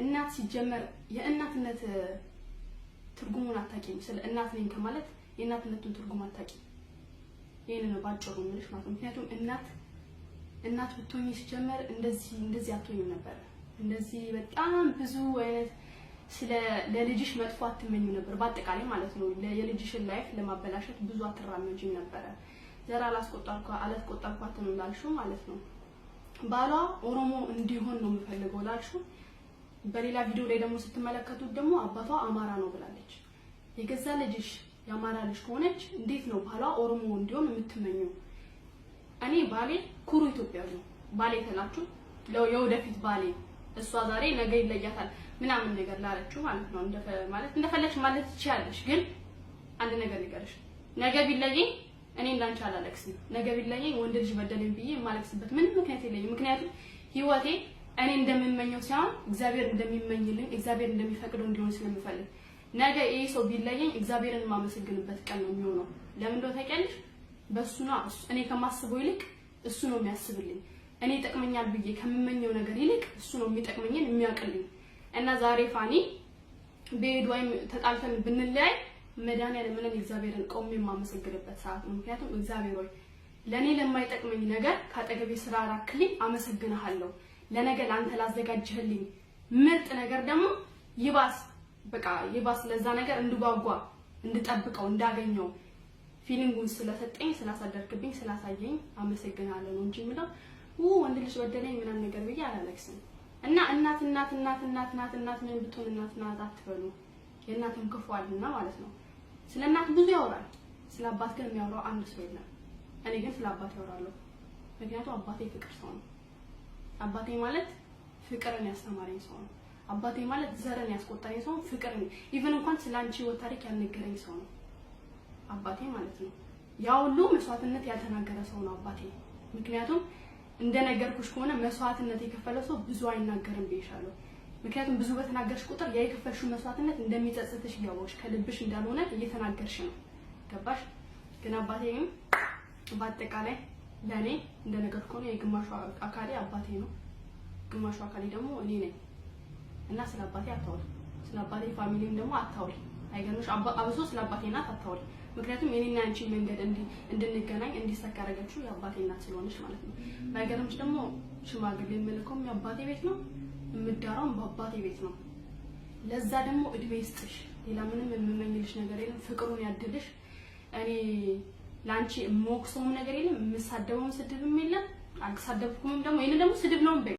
እናት ሲጀመር የእናትነት ትርጉሙን አታውቂም። ስለ እናት ነኝ ከማለት የእናትነቱን ትርጉም አታውቂም። ይሄን ነው ባጭሩ ምንሽ ማለት ነው። ምክንያቱም እናት ብትሆኚ ሲጀመር እንደዚህ አትሆኚም ነበር። እንደዚህ በጣም ብዙ አይነት ስለ ለልጅሽ መጥፎ አትመኙ ነበር በአጠቃላይ ማለት ነው። የልጅሽን ላይፍ ለማበላሸት ብዙ አትራመጂም ነበር። ዘራ አላስቆጣርኳትም ላልሽው ማለት ነው። ባሏ ኦሮሞ እንዲሆን ነው የምፈልገው ላልሽው በሌላ ቪዲዮ ላይ ደግሞ ስትመለከቱት ደግሞ አባቷ አማራ ነው ብላለች። የገዛ ልጅሽ የአማራ ልጅ ከሆነች እንዴት ነው ባሏ ኦሮሞ እንዲሆን የምትመኙ? እኔ ባሌ ኩሩ ኢትዮጵያዊ ነው ባሌ ተላችሁ የወደፊት ባሌ እሷ ዛሬ ነገ ይለያታል ምናምን ነገር ላለችው ማለት ነው። እንደፈለግሽ ማለት ትችያለሽ። ግን አንድ ነገር ንገርሽ፣ ነገ ቢለየኝ እኔ እንዳንቺ አላለቅስም። ነገ ቢለየኝ ወንድ ልጅ በደለኝ ብዬ የማለቅስበት ምንም ምክንያት የለኝም። ምክንያቱም ህይወቴ እኔ እንደምመኘው ሳይሆን እግዚአብሔር እንደሚመኝልኝ እግዚአብሔር እንደሚፈቅደው እንዲሆን ስለምፈልግ ነገ ይሄ ሰው ቢለየኝ እግዚአብሔርን ማመሰግንበት ቀን ነው የሚሆነው። ለምን እንደው ታውቂያለሽ? በሱና እኔ ከማስበው ይልቅ እሱ ነው የሚያስብልኝ። እኔ ይጠቅመኛል ብዬ ከምመኘው ነገር ይልቅ እሱ ነው የሚጠቅመኝን የሚያቀልኝ። እና ዛሬ ፋኒ በሄድ ወይም ተጣልተን ብንለያይ መድኃኒዓለም ምን እግዚአብሔርን ቆሜ የማመሰግንበት ሰዓት ነው። ምክንያቱም እግዚአብሔር ሆይ ለኔ ለማይጠቅመኝ ነገር ካጠገቤ ስላራክልኝ አመሰግንሃለሁ። ለነገ ላንተ ላዘጋጅህልኝ ምርጥ ነገር ደግሞ ይባስ ለዛ ነገር እንድጓጓ እንድጠብቀው እንዳገኘው ፊሊንጉን ስለሰጠኝ ስላሳደርክብኝ ስላሳየኝ አመሰግናለሁ ነው እንጂ ምለው ወንድ ልጅ በደለኝ ምናምን ነገር ብዬ አላለቅስም። እና እናት ምን ብትሆን እናት አትበሉ። የእናትም ክፉ አለና ማለት ነው። ስለ እናት ብዙ ያወራል፣ ስለ አባት ግን የሚያወራው አንድ ሰው የለም። እኔ ግን ስለ አባት ያወራለሁ። ምክንያቱም አባቴ ፍቅር ሰው ነው። አባቴ ማለት ፍቅርን ያስተማረኝ ሰው ነው። አባቴ ማለት ዘርን ያስቆጣኝ ሰው ፍቅርን ኢቭን እንኳን ስላንቺ ወታሪክ ያልነገረኝ ሰው ነው አባቴ ማለት ነው። ያው ሁሉ መስዋዕትነት ያልተናገረ ሰው ነው አባቴ። ምክንያቱም እንደነገርኩሽ ከሆነ መስዋዕትነት የከፈለ ሰው ብዙ አይናገርም ብዬሻለሁ። ምክንያቱም ብዙ በተናገርሽ ቁጥር የከፈልሽው መስዋዕትነት እንደሚጸጽትሽ ያወቅሽ ከልብሽ እንዳልሆነ እየተናገርሽ ነው። ገባሽ? ግን አባቴም በአጠቃላይ ለኔ እንደነገርኩ ከሆነ የግማሹ አካሌ አባቴ ነው፣ ግማሹ አካሌ ደግሞ እኔ ነኝ። እና ስለ አባቴ አታውሪ፣ ስለ አባቴ ፋሚሊም ደግሞ አታውሪ። አይገርምሽ? አብሶ ስለ አባቴ እናት አታውሪ። ምክንያቱም የኔና አንቺ መንገድ እንድንገናኝ እንዲሳካ ያደረገችው የአባቴ እናት ስለሆነች ማለት ነው። ባይገርምሽ ደግሞ ሽማግሌ የምልከው የአባቴ ቤት ነው፣ የምዳራው በአባቴ ቤት ነው። ለዛ ደግሞ እድሜ ይስጥሽ። ሌላ ምንም የምመኝልሽ ነገር የለም። ፍቅሩን ያድልሽ። እኔ ላንቺ ሞክሶም ነገር የለም። የምሳደበውም ስድብም የለም። አልተሳደብኩም ደግሞ ይሄን ደግሞ ስድብ ነው።